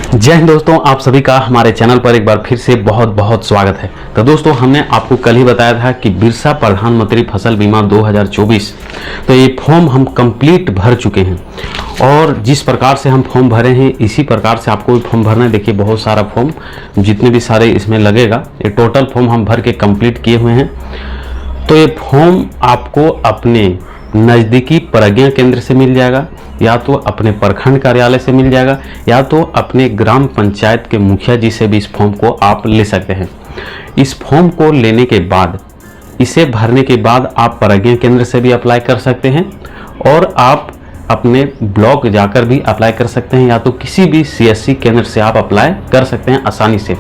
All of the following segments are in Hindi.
जय हिंद दोस्तों, आप सभी का हमारे चैनल पर एक बार फिर से बहुत बहुत स्वागत है। तो दोस्तों, हमने आपको कल ही बताया था कि बिरसा प्रधानमंत्री फसल बीमा 2024 तो ये फॉर्म हम कंप्लीट भर चुके हैं और जिस प्रकार से हम फॉर्म भरे हैं इसी प्रकार से आपको भी फॉर्म भरना है। देखिए बहुत सारा फॉर्म जितने भी सारे इसमें लगेगा, ये टोटल फॉर्म हम भर के कंप्लीट किए हुए हैं। तो ये फॉर्म आपको अपने नज़दीकी प्रज्ञा केंद्र से मिल जाएगा, या तो अपने प्रखंड कार्यालय से मिल जाएगा, या तो अपने ग्राम पंचायत के मुखिया जी से भी इस फॉर्म को आप ले सकते हैं। इस फॉर्म को लेने के बाद, इसे भरने के बाद आप प्रज्ञा केंद्र से भी अप्लाई कर सकते हैं और आप अपने ब्लॉक जाकर भी अप्लाई कर सकते हैं, या तो किसी भी CSC केंद्र से आप अप्लाई कर सकते हैं आसानी से।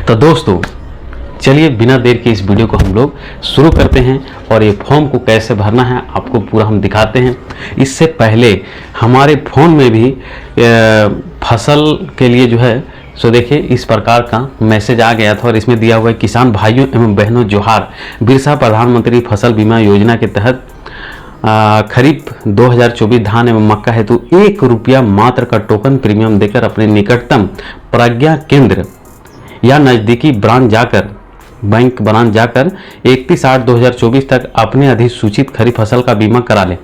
तो दोस्तों चलिए बिना देर के इस वीडियो को हम लोग शुरू करते हैं और ये फॉर्म को कैसे भरना है आपको पूरा हम दिखाते हैं। इससे पहले हमारे फ़ोन में भी फसल के लिए जो है सो देखिए इस प्रकार का मैसेज आ गया था और इसमें दिया हुआ है, किसान भाइयों एवं बहनों जोहार। बिरसा प्रधानमंत्री फसल बीमा योजना के तहत खरीफ 2024 धान एवं मक्का हेतु ₹1 मात्र का टोकन प्रीमियम देकर अपने निकटतम प्रज्ञा केंद्र या नज़दीकी बैंक ब्रांच जाकर 31/8/2024 तक अपने अधिसूचित खरीफ फसल का बीमा करा लें।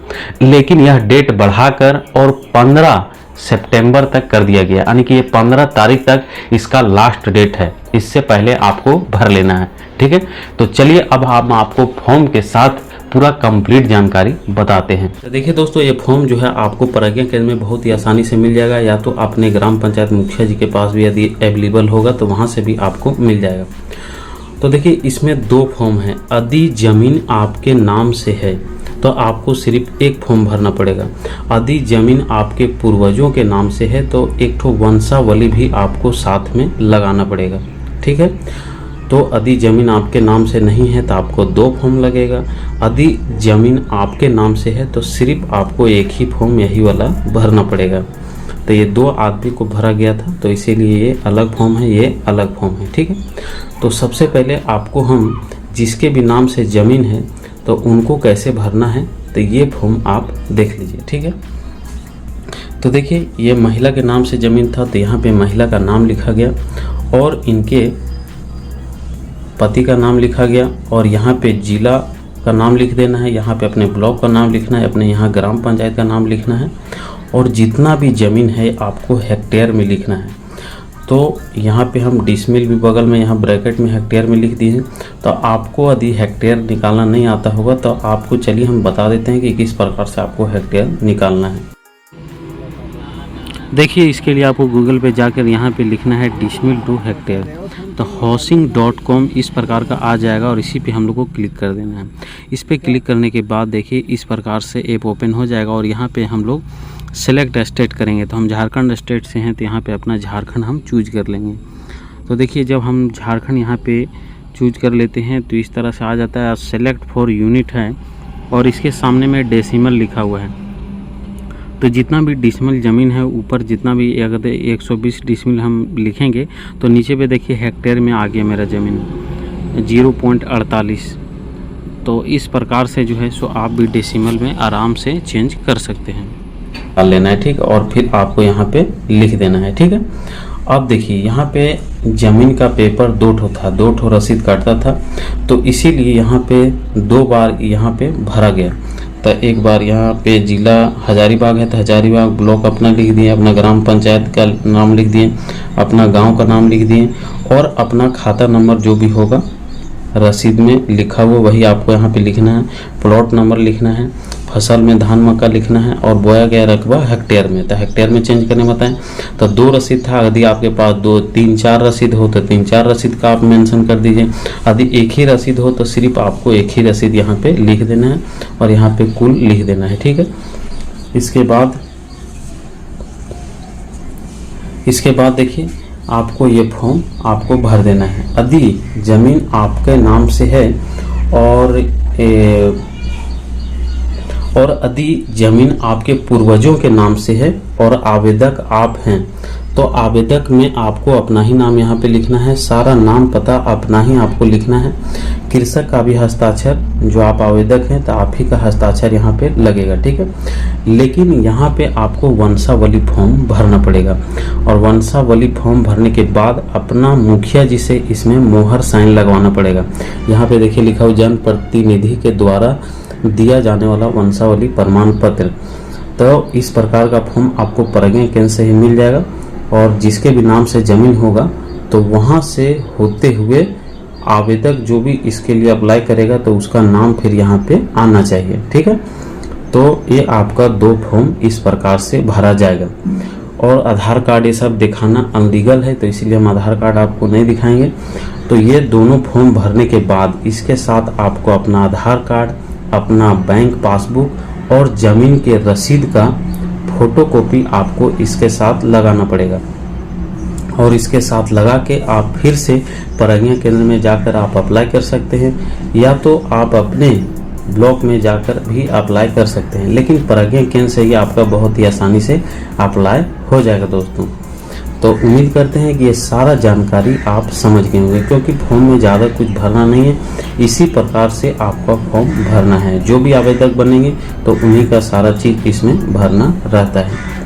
लेकिन यह डेट बढ़ाकर और 15 सितंबर तक कर दिया गया, यानी कि ये 15 तारीख तक इसका लास्ट डेट है। इससे पहले आपको भर लेना है, ठीक है। तो चलिए अब हम आपको फॉर्म के साथ पूरा कंप्लीट जानकारी बताते हैं। तो देखिए दोस्तों, ये फॉर्म जो है आपको प्रज्ञा केंद्र में बहुत ही आसानी से मिल जाएगा, या तो अपने ग्राम पंचायत मुखिया जी के पास भी यदि अवेलेबल होगा तो वहाँ से भी आपको मिल जाएगा। तो देखिए इसमें 2 फॉर्म हैं। यदि ज़मीन आपके नाम से है तो आपको सिर्फ एक फॉर्म भरना पड़ेगा। यदि ज़मीन आपके पूर्वजों के नाम से है तो एक ठो वंशावली भी आपको साथ में लगाना पड़ेगा, ठीक है। तो यदि ज़मीन आपके नाम से नहीं है तो आपको 2 फॉर्म लगेगा। यदि ज़मीन आपके नाम से है तो सिर्फ आपको एक ही फॉर्म, यही वाला भरना पड़ेगा। तो ये 2 आदमी को भरा गया था तो इसीलिए ये अलग फॉर्म है, ये अलग फॉर्म है, ठीक है। तो सबसे पहले आपको हम जिसके भी नाम से ज़मीन है तो उनको कैसे भरना है तो ये फॉर्म आप देख लीजिए, ठीक है। तो देखिए ये महिला के नाम से ज़मीन था तो यहाँ पे महिला का नाम लिखा गया और इनके पति का नाम लिखा गया और यहाँ पे जिला का नाम लिख देना है, यहाँ पे अपने ब्लॉक का नाम लिखना है, अपने यहाँ ग्राम पंचायत का नाम लिखना है और जितना भी ज़मीन है आपको हेक्टेयर में लिखना है। तो यहाँ पे हम डिसमिल भी बगल में यहाँ ब्रैकेट में हेक्टेयर में लिख दिए हैं। तो आपको यदि हेक्टेयर निकालना नहीं आता होगा तो आपको चलिए हम बता देते हैं कि किस प्रकार से आपको हेक्टेयर निकालना है। देखिए इसके लिए आपको गूगल पे जाकर यहाँ पे लिखना है डिसमिल टू हेक्टेयर, तो housing.com इस प्रकार का आ जाएगा और इसी पे हम लोग को क्लिक कर देना है। इस पे क्लिक करने के बाद देखिए इस प्रकार से ऐप ओपन हो जाएगा और यहाँ पे हम लोग सेलेक्ट स्टेट करेंगे। तो हम झारखंड स्टेट से हैं तो यहाँ पे अपना झारखंड हम चूज कर लेंगे। तो देखिए जब हम झारखंड यहाँ पे चूज कर लेते हैं तो इस तरह से आ जाता है, सेलेक्ट फॉर यूनिट है और इसके सामने में डेसिमल लिखा हुआ है। तो जितना भी डिसमिल ज़मीन है ऊपर जितना भी अगर 120 डिसमिल हम लिखेंगे तो नीचे पे देखिए हेक्टेयर में आ गया मेरा ज़मीन 0.48। तो इस प्रकार से जो है सो आप भी डेसिमल में आराम से चेंज कर सकते हैं, डाल लेना है, ठीक। और फिर आपको यहाँ पे लिख देना है, ठीक है। अब देखिए यहाँ पे ज़मीन का पेपर 2 ठो था, 2 ठो रसीद काटता था तो इसीलिए यहाँ पे 2 बार यहाँ पे भरा गया। तो एक बार यहाँ पे जिला हजारीबाग है तो हजारीबाग ब्लॉक अपना लिख दिए, अपना ग्राम पंचायत का नाम लिख दिए, अपना गांव का नाम लिख दिए और अपना खाता नंबर जो भी होगा रसीद में लिखा हुआ वही आपको यहाँ पे लिखना है। प्लॉट नंबर लिखना है, फसल में धान मक्का लिखना है और बोया गया रकबा हेक्टेयर में, तो हेक्टेयर में चेंज करने बताएं। तो 2 रसीद था, यदि आपके पास 2, 3, 4 रसीद हो तो 3, 4 रसीद का आप मेंशन कर दीजिए। यदि एक ही रसीद हो तो सिर्फ आपको एक ही रसीद यहाँ पे लिख देना है और यहाँ पे कुल लिख देना है, ठीक है। इसके बाद देखिए आपको ये फॉर्म आपको भर देना है। यदि ज़मीन आपके नाम से है और यदि ज़मीन आपके पूर्वजों के नाम से है और आवेदक आप हैं तो आवेदक में आपको अपना ही नाम यहाँ पे लिखना है, सारा नाम पता अपना ही आपको लिखना है। कृषक का भी हस्ताक्षर, जो आप आवेदक हैं तो आप ही का हस्ताक्षर यहाँ पे लगेगा, ठीक है। लेकिन यहाँ पे आपको वंशावली फॉर्म भरना पड़ेगा, और वंशावली फॉर्म भरने के बाद अपना मुखिया जी से इसमें मोहर साइन लगवाना पड़ेगा। यहाँ पे देखिए लिखा हुआ जनप्रतिनिधि के द्वारा दिया जाने वाला वंशावली प्रमाण पत्र। तो इस प्रकार का फॉर्म आपको प्रज्ञा केंद्र से ही मिल जाएगा, और जिसके भी नाम से ज़मीन होगा तो वहाँ से होते हुए आवेदक जो भी इसके लिए अप्लाई करेगा तो उसका नाम फिर यहाँ पे आना चाहिए, ठीक है। तो ये आपका 2 फॉर्म इस प्रकार से भरा जाएगा। और आधार कार्ड ये सब दिखाना अनलीगल है, तो इसीलिए हम आधार कार्ड आपको नहीं दिखाएंगे। तो ये दोनों फॉर्म भरने के बाद इसके साथ आपको अपना आधार कार्ड, अपना बैंक पासबुक और ज़मीन के रसीद का फोटोकॉपी आपको इसके साथ लगाना पड़ेगा, और इसके साथ लगा के आप फिर से प्रज्ञा केंद्र में जाकर आप अप्लाई कर सकते हैं, या तो आप अपने ब्लॉक में जाकर भी अप्लाई कर सकते हैं। लेकिन प्रज्ञा केंद्र से ही आपका बहुत ही आसानी से अप्लाई हो जाएगा दोस्तों। तो उम्मीद करते हैं कि ये सारा जानकारी आप समझ गए होंगे, क्योंकि फॉर्म में ज़्यादा कुछ भरना नहीं है, इसी प्रकार से आपका फॉर्म भरना है। जो भी आवेदक बनेंगे तो उन्हीं का सारा चीज़ इसमें भरना रहता है।